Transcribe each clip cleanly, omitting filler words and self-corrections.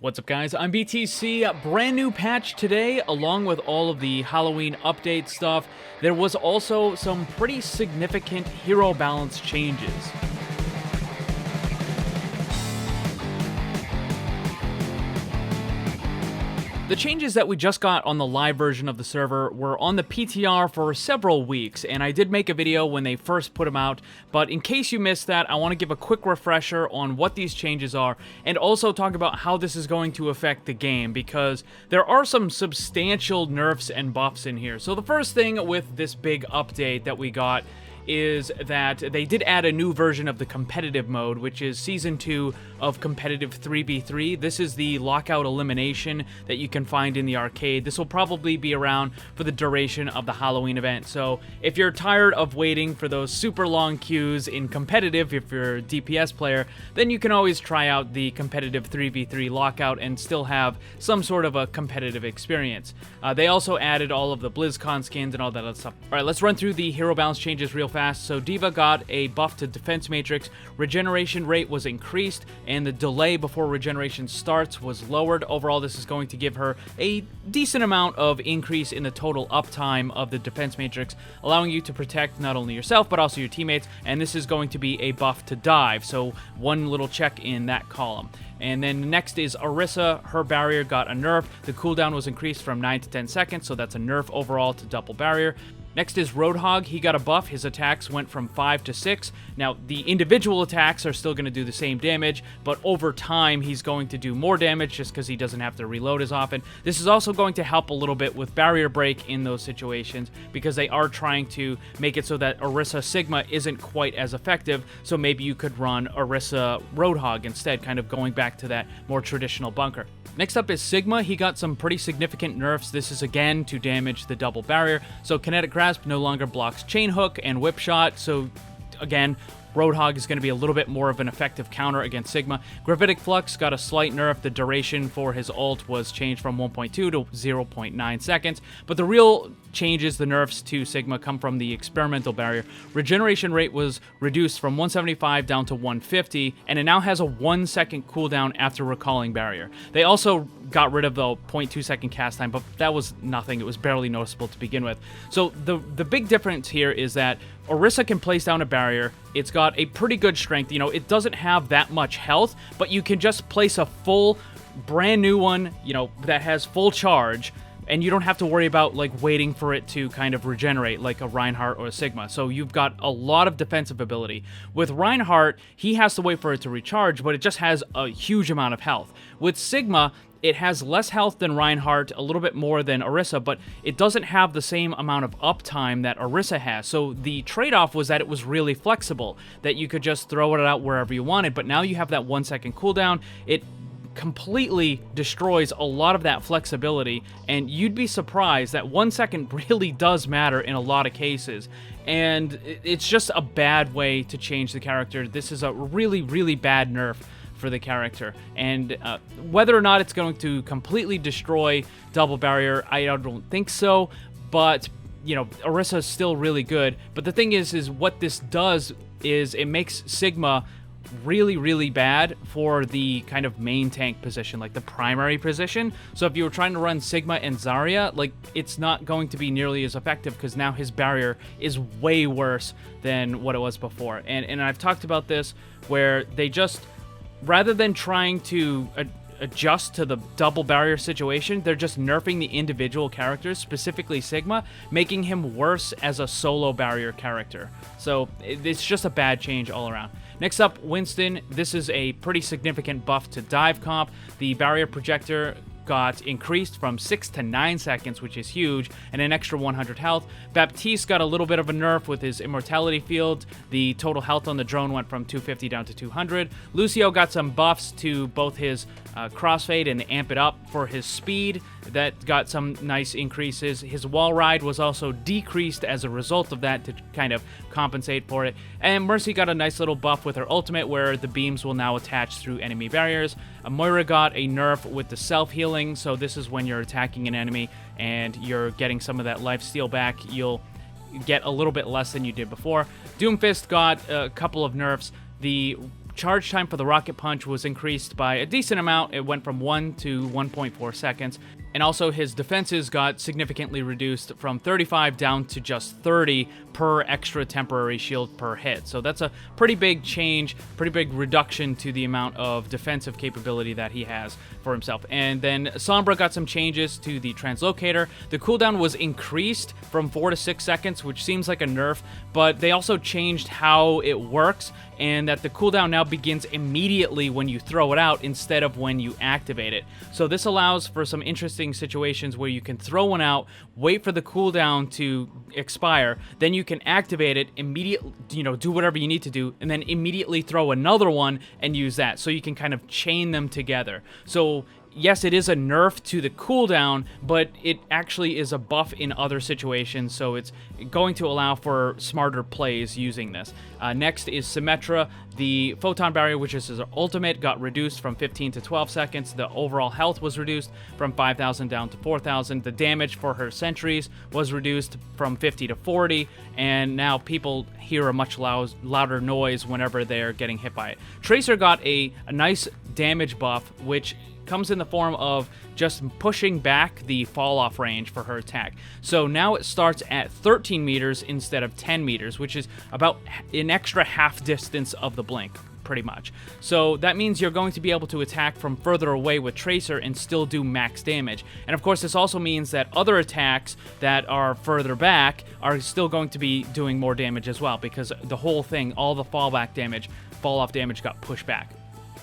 What's up, guys? I'm BTC. Brand new patch today, along with all of the Halloween update stuff. There was also some pretty significant hero balance changes. The changes that we just got on the live version of the server were on the PTR for several weeks, and I did make a video when they first put them out, but in case you missed that, I want to give a quick refresher on what these changes are, and also talk about how this is going to affect the game, because there are some substantial nerfs and buffs in here. So the first thing with this big update that we got is that they did add a new version of the competitive mode, which is Season 2 of Competitive 3v3. This is the lockout elimination that you can find in the arcade. This will probably be around for the duration of the Halloween event. So if you're tired of waiting for those super long queues in competitive, if you're a DPS player, then you can always try out the Competitive 3v3 lockout and still have some sort of a competitive experience. They also added all of the BlizzCon skins and all that other stuff. Alright, let's run through the hero balance changes real fast. So D.Va got a buff to defense matrix, regeneration rate was increased, and the delay before regeneration starts was lowered. Overall, this is going to give her a decent amount of increase in the total uptime of the defense matrix, allowing you to protect not only yourself but also your teammates, and this is going to be a buff to dive, so one little check in that column. And then next is Orisa. Her barrier got a nerf. The cooldown was increased from 9 to 10 seconds, so that's a nerf overall to Double Barrier. Next is Roadhog. He got a buff. His attacks went from 5 to 6. Now, the individual attacks are still going to do the same damage, but over time, he's going to do more damage just because he doesn't have to reload as often. This is also going to help a little bit with barrier break in those situations because they are trying to make it so that Orisa Sigma isn't quite as effective, so maybe you could run Orisa Roadhog instead, kind of going back to that more traditional bunker. Next up is Sigma. He got some pretty significant nerfs. This is again to damage the Double Barrier. So Kinetic Grasp no longer blocks Chain Hook and Whip Shot. So again, Roadhog is going to be a little bit more of an effective counter against Sigma. Gravitic Flux got a slight nerf. The duration for his ult was changed from 1.2 to 0.9 seconds. But the real changes, the nerfs to Sigma, come from the experimental barrier. Regeneration rate was reduced from 175 down to 150, and it now has a 1 second cooldown after recalling barrier. They also got rid of the 0.2 second cast time, but that was nothing. It was barely noticeable to begin with. So the big difference here is that Orisa can place down a barrier. It's got a pretty good strength. You know, it doesn't have that much health, but you can just place a full, brand new one, you know, that has full charge, and you don't have to worry about, like, waiting for it to kind of regenerate like a Reinhardt or a Sigma. So you've got a lot of defensive ability. With Reinhardt, he has to wait for it to recharge, but it just has a huge amount of health. With Sigma, it has less health than Reinhardt, a little bit more than Orisa, but it doesn't have the same amount of uptime that Orisa has. So the trade-off was that it was really flexible, that you could just throw it out wherever you wanted, but now you have that 1 second cooldown. It completely destroys a lot of that flexibility, and you'd be surprised that 1 second really does matter in a lot of cases. And it's just a bad way to change the character. This is a really, really bad nerf for the character, and whether or not it's going to completely destroy Double Barrier, I don't think so, but you know, Orisa is still really good. But the thing is what this does is it makes Sigma really, really bad for the kind of main tank position, like the primary position. So if you were trying to run Sigma and Zarya, like, it's not going to be nearly as effective because now his barrier is way worse than what it was before. And I've talked about this where they just, rather than trying to adjust to the Double Barrier situation, they're just nerfing the individual characters, specifically Sigma, making him worse as a solo barrier character. So it's just a bad change all around. Next up, Winston. This is a pretty significant buff to dive comp. The barrier projector got increased from 6 to 9 seconds, which is huge, and an extra 100 health. Baptiste got a little bit of a nerf with his immortality field. The total health on the drone went from 250 down to 200. Lucio got some buffs to both his crossfade and amp it up for his speed. That got some nice increases. His wall ride was also decreased as a result of that to kind of compensate for it. And Mercy got a nice little buff with her ultimate where the beams will now attach through enemy barriers. Moira got a nerf with the self-healing, so this is when you're attacking an enemy and you're getting some of that life steal back, you'll get a little bit less than you did before. Doomfist got a couple of nerfs. The charge time for the rocket punch was increased by a decent amount. It went from 1 to 1.4 seconds. And also his defenses got significantly reduced from 35 down to just 30 per extra temporary shield per hit. So that's a pretty big change, pretty big reduction to the amount of defensive capability that he has for himself. And then Sombra got some changes to the translocator. The cooldown was increased from 4 to 6 seconds, which seems like a nerf, but they also changed how it works, and that the cooldown now begins immediately when you throw it out instead of when you activate it. So this allows for some interesting situations where you can throw one out, wait for the cooldown to expire, then you can activate it immediately, do whatever you need to do, and then immediately throw another one and use that. So you can kind of chain them together. So yes, it is a nerf to the cooldown, but it actually is a buff in other situations, so it's going to allow for smarter plays using this. Next is Symmetra. The Photon Barrier, which is his ultimate, got reduced from 15 to 12 seconds. The overall health was reduced from 5,000 down to 4,000. The damage for her sentries was reduced from 50 to 40, and now people hear a much louder noise whenever they're getting hit by it. Tracer got a nice damage buff, which comes in the form of just pushing back the fall-off range for her attack. So now it starts at 13 meters instead of 10 meters, which is about an extra half distance of the blink, pretty much. So that means you're going to be able to attack from further away with Tracer and still do max damage. And of course, this also means that other attacks that are further back are still going to be doing more damage as well, because the whole thing, all the fall-off damage got pushed back.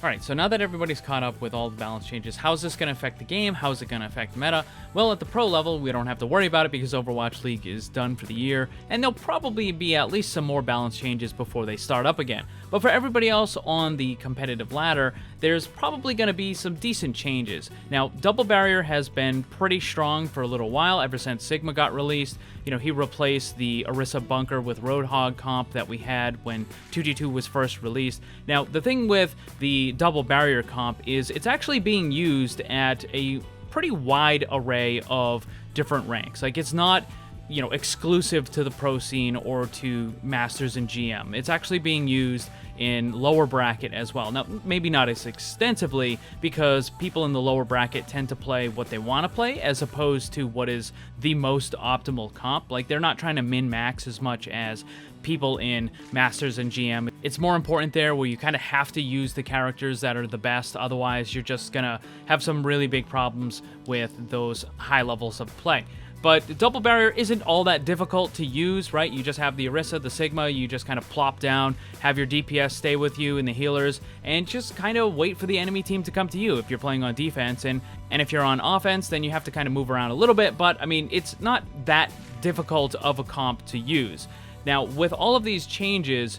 Alright, so now that everybody's caught up with all the balance changes, how is this going to affect the game? How is it going to affect meta? Well, at the pro level, we don't have to worry about it because Overwatch League is done for the year, and there'll probably be at least some more balance changes before they start up again. But for everybody else on the competitive ladder, there's probably going to be some decent changes. Now, Double Barrier has been pretty strong for a little while, ever since Sigma got released. He replaced the Orisa Bunker with Roadhog comp that we had when 2G2 was first released. Now, the thing with the Double Barrier comp is it's actually being used at a pretty wide array of different ranks. Like, it's not, exclusive to the pro scene or to Masters and GM. It's actually being used in lower bracket as well. Now, maybe not as extensively, because people in the lower bracket tend to play what they want to play as opposed to what is the most optimal comp. Like, they're not trying to min-max as much as people in Masters and GM. It's more important there where you kind of have to use the characters that are the best, otherwise you're just gonna have some really big problems with those high levels of play. But Double Barrier isn't all that difficult to use, right? You just have the Orisa, the Sigma, you just kind of plop down, have your DPS stay with you and the healers, and just kind of wait for the enemy team to come to you if you're playing on defense. And if you're on offense, then you have to kind of move around a little bit, but I mean, it's not that difficult of a comp to use. Now, with all of these changes,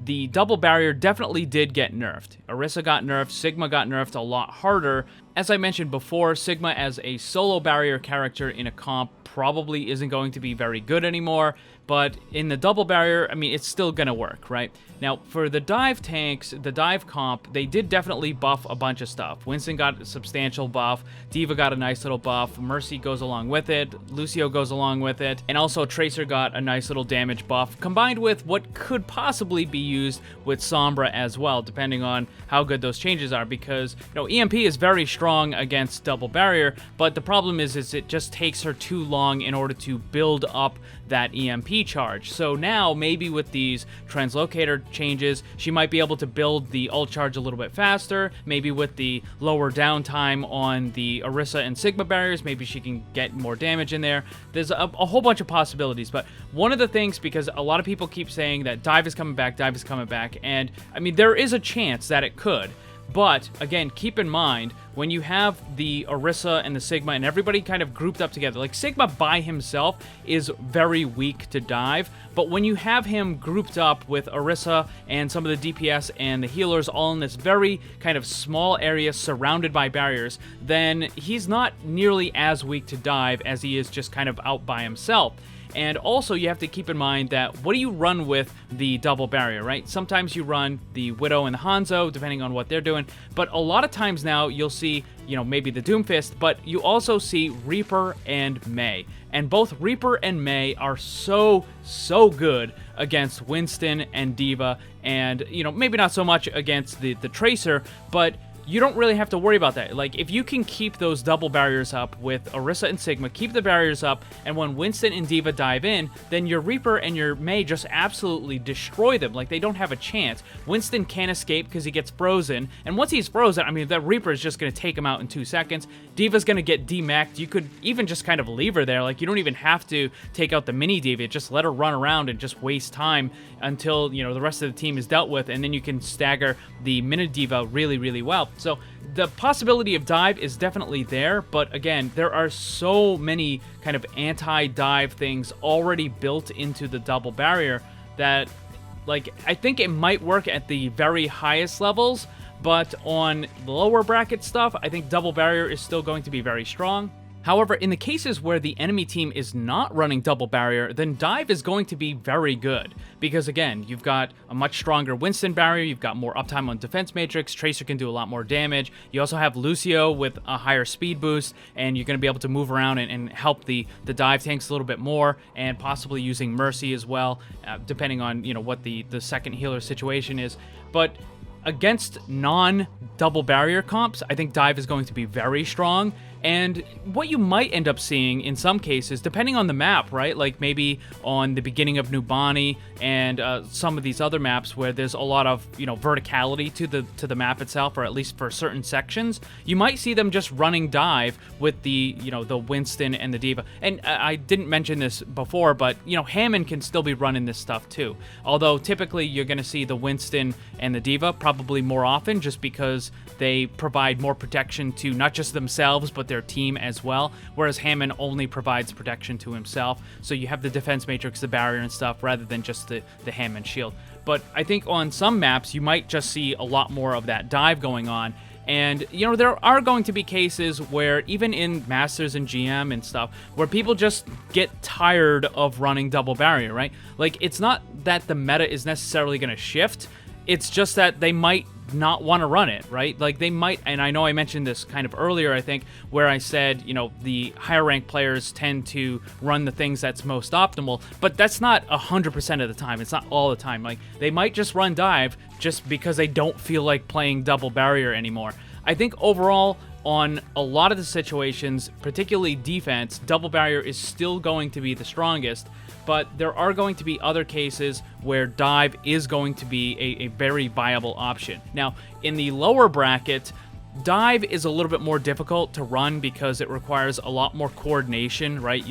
the Double Barrier definitely did get nerfed. Orisa got nerfed, Sigma got nerfed a lot harder. As I mentioned before, Sigma as a solo barrier character in a comp probably isn't going to be very good anymore, but in the Double Barrier, I mean, it's still gonna work, right? Now, for the dive tanks, the dive comp, they did definitely buff a bunch of stuff. Winston got a substantial buff, D.Va got a nice little buff, Mercy goes along with it, Lucio goes along with it, and also Tracer got a nice little damage buff, combined with what could possibly be used with Sombra as well, depending on how good those changes are, because, EMP is very strong against Double Barrier, but the problem is it just takes her too long in order to build up that EMP charge. So now, maybe with these translocator changes, she might be able to build the ult charge a little bit faster. Maybe with the lower downtime on the Orisa and Sigma barriers, maybe she can get more damage in there. There's a whole bunch of possibilities, but one of the things, because a lot of people keep saying that dive is coming back, and I mean, there is a chance that it could. But, again, keep in mind, when you have the Orisa and the Sigma and everybody kind of grouped up together, like Sigma by himself is very weak to dive, but when you have him grouped up with Orisa and some of the DPS and the healers all in this very kind of small area surrounded by barriers, then he's not nearly as weak to dive as he is just kind of out by himself. And also, you have to keep in mind that what do you run with the Double Barrier, right? Sometimes you run the Widow and the Hanzo, depending on what they're doing, but a lot of times now you'll see, maybe the Doomfist, but you also see Reaper and Mei. And both Reaper and Mei are so good against Winston and D.Va, and, maybe not so much against the Tracer, but you don't really have to worry about that. Like, if you can keep those double barriers up with Orisa and Sigma, keep the barriers up, and when Winston and D.Va dive in, then your Reaper and your Mei just absolutely destroy them. Like, they don't have a chance. Winston can't escape because he gets frozen, and once he's frozen, I mean, that Reaper is just going to take him out in 2 seconds. D.Va's going to get demacked. You could even just kind of leave her there. Like, you don't even have to take out the mini D.Va. Just let her run around and just waste time until, the rest of the team is dealt with, and then you can stagger the mini D.Va really, really well. So the possibility of dive is definitely there, but again, there are so many kind of anti-dive things already built into the double barrier that, like, I think it might work at the very highest levels, but on the lower bracket stuff, I think double barrier is still going to be very strong. However, in the cases where the enemy team is not running double barrier, then dive is going to be very good. Because again, you've got a much stronger Winston barrier, you've got more uptime on defense matrix, Tracer can do a lot more damage, you also have Lucio with a higher speed boost, and you're going to be able to move around and help the dive tanks a little bit more, and possibly using Mercy as well, depending on, what the second healer situation is. But against non-double barrier comps, I think dive is going to be very strong. And what you might end up seeing in some cases, depending on the map, right? Like maybe on the beginning of New Bonnie and some of these other maps where there's a lot of, verticality to the map itself, or at least for certain sections, you might see them just running dive with the, the Winston and the D.Va. And I didn't mention this before, but, Hammond can still be running this stuff too. Although typically you're going to see the Winston and the D.Va probably more often, just because they provide more protection to not just themselves, but their team as well, whereas Hammond only provides protection to himself. So you have the defense matrix, the barrier and stuff, rather than just the Hammond shield. But I think on some maps, you might just see a lot more of that dive going on. And, there are going to be cases where, even in Masters and GM and stuff, where people just get tired of running double barrier, right? Like, it's not that the meta is necessarily going to shift, it's just that they might not want to run it, right? Like, they might, and I know I mentioned this kind of earlier, I think, where I said, the higher ranked players tend to run the things that's most optimal, but that's not 100% of the time. It's not all the time. Like, they might just run dive just because they don't feel like playing double barrier anymore. I think overall, on a lot of the situations, particularly defense, double barrier is still going to be the strongest, but there are going to be other cases where dive is going to be a very viable option. Now, in the lower bracket, dive is a little bit more difficult to run because it requires a lot more coordination, right?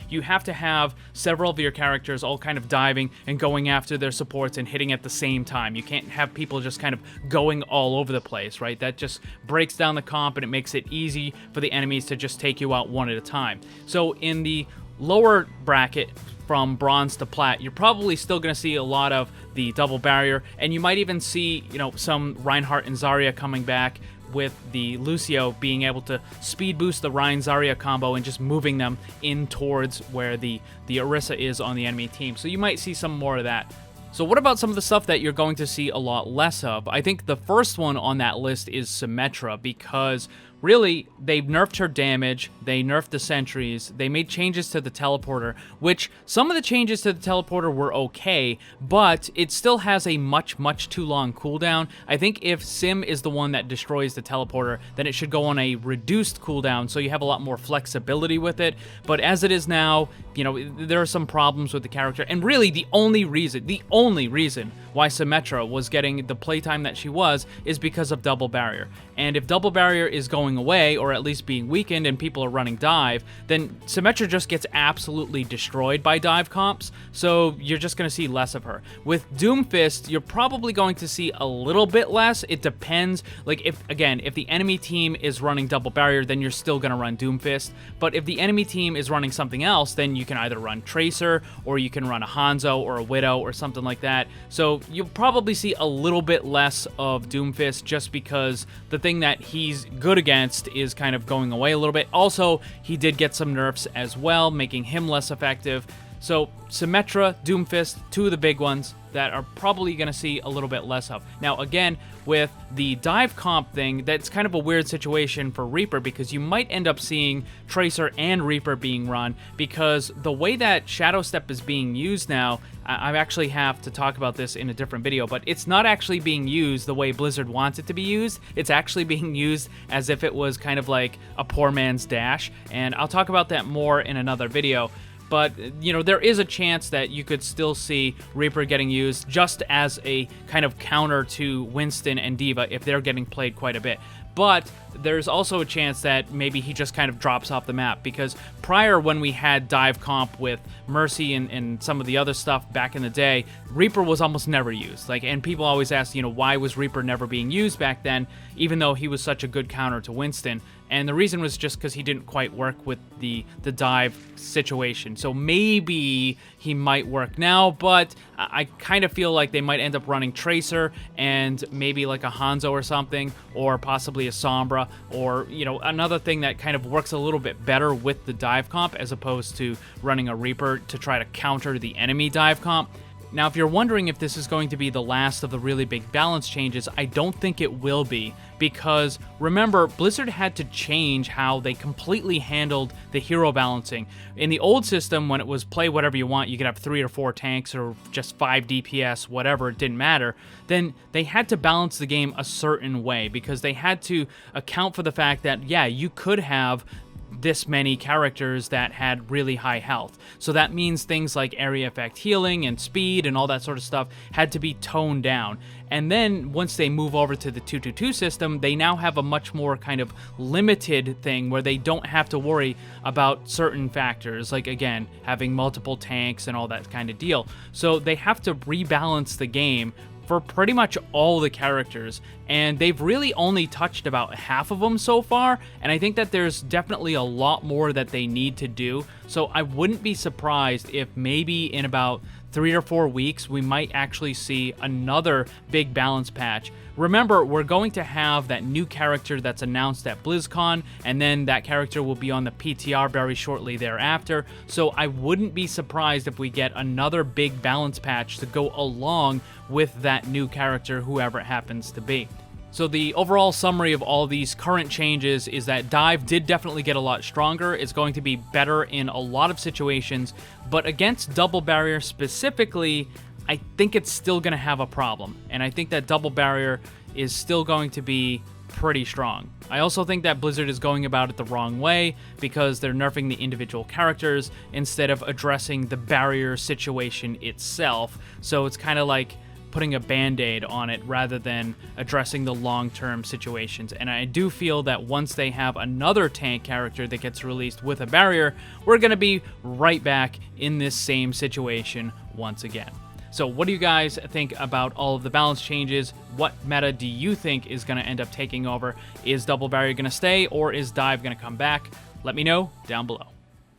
You have to have several of your characters all kind of diving and going after their supports and hitting at the same time. You can't have people just kind of going all over the place, right? That just breaks down the comp, and it makes it easy for the enemies to just take you out one at a time. So in the lower bracket, from bronze to plat, you're probably still going to see a lot of the double barrier, and you might even see, some Reinhardt and Zarya coming back, with the Lucio being able to speed boost the Rein-Zarya combo and just moving them in towards where the Orisa is on the enemy team. So you might see some more of that. So what about some of the stuff that you're going to see a lot less of? I think the first one on that list is Symmetra, because really, they nerfed her damage, they nerfed the sentries, they made changes to the teleporter, which some of the changes to the teleporter were okay, but it still has a much too long cooldown. I think if Sim is the one that destroys the teleporter, then it should go on a reduced cooldown, so you have a lot more flexibility with it. But as it is now, there are some problems with the character, and really the only reason why Symmetra was getting the playtime that she was is because of double barrier. And if double barrier is going away, or at least being weakened, and people are running dive, then Symmetra just gets absolutely destroyed by dive comps, so you're just going to see less of her. With Doomfist, you're probably going to see a little bit less. It depends. Like, if the enemy team is running double barrier, then you're still going to run Doomfist. But if the enemy team is running something else, then you can either run Tracer, or you can run a Hanzo or a Widow or something like that. So you'll probably see a little bit less of Doomfist, just because the thing that he's good against is kind of going away a little bit. Also, he did get some nerfs as well, making him less effective. So Symmetra, Doomfist, two of the big ones that are probably going to see a little bit less of. Now, again, with the dive comp thing, that's kind of a weird situation for Reaper because you might end up seeing Tracer and Reaper being run because the way that Shadow Step is being used now, I actually have to talk about this in a different video, but it's not actually being used the way Blizzard wants it to be used. It's actually being used as if it was kind of like a poor man's Dash, and I'll talk about that more in another video. But, you know, there is a chance that you could still see Reaper getting used just as a kind of counter to Winston and D.Va if they're getting played quite a bit. But there's also a chance that maybe he just kind of drops off the map, because prior, when we had dive comp with Mercy and some of the other stuff back in the day, Reaper was almost never used. And people always ask, you know, why was Reaper never being used back then, even though he was such a good counter to Winston? And the reason was just because he didn't quite work with the dive situation. So maybe he might work now, but I kind of feel like they might end up running Tracer and maybe like a Hanzo or something, or possibly a Sombra, or, you know, another thing that kind of works a little bit better with the dive comp as opposed to running a Reaper to try to counter the enemy dive comp. Now, if you're wondering if this is going to be the last of the really big balance changes, I don't think it will be, because remember, Blizzard had to change how they completely handled the hero balancing. In the old system, when it was play whatever you want, you could have 3 or 4 tanks or just 5 DPS, whatever, it didn't matter, then they had to balance the game a certain way, because they had to account for the fact that, yeah, you could have this many characters that had really high health. So that means things like area effect healing and speed and all that sort of stuff had to be toned down. And then once they move over to the 2-2-2 system, they now have a much more kind of limited thing where they don't have to worry about certain factors, like, again, having multiple tanks and all that kind of deal. So they have to rebalance the game for pretty much all the characters, and they've really only touched about half of them so far, and I think that there's definitely a lot more that they need to do. So I wouldn't be surprised if maybe in about 3 or 4 weeks we might actually see another big balance patch. Remember, we're going to have that new character that's announced at BlizzCon, and then that character will be on the PTR very shortly thereafter, so I wouldn't be surprised if we get another big balance patch to go along with that new character, whoever it happens to be. So the overall summary of all these current changes is that dive did definitely get a lot stronger. It's going to be better in a lot of situations, but against double barrier specifically, I think it's still going to have a problem. And I think that double barrier is still going to be pretty strong. I also think that Blizzard is going about it the wrong way because they're nerfing the individual characters instead of addressing the barrier situation itself. So it's kind of like putting a band-aid on it rather than addressing the long-term situations. And I do feel that once they have another tank character that gets released with a barrier, we're going to be right back in this same situation once again. So what do you guys think about all of the balance changes? What meta do you think is going to end up taking over? Is double barrier going to stay, or is dive going to come back? Let me know down below.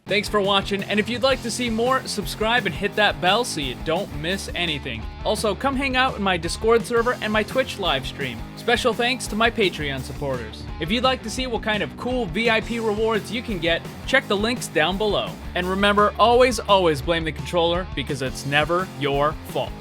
Thanks for watching, and if you'd like to see more, subscribe and hit that bell so you don't miss anything. Also, come hang out in my Discord server and my Twitch live stream. Special thanks to my Patreon supporters. If you'd like to see what kind of cool VIP rewards you can get, check the links down below. And remember, always blame the controller, because it's never your fault.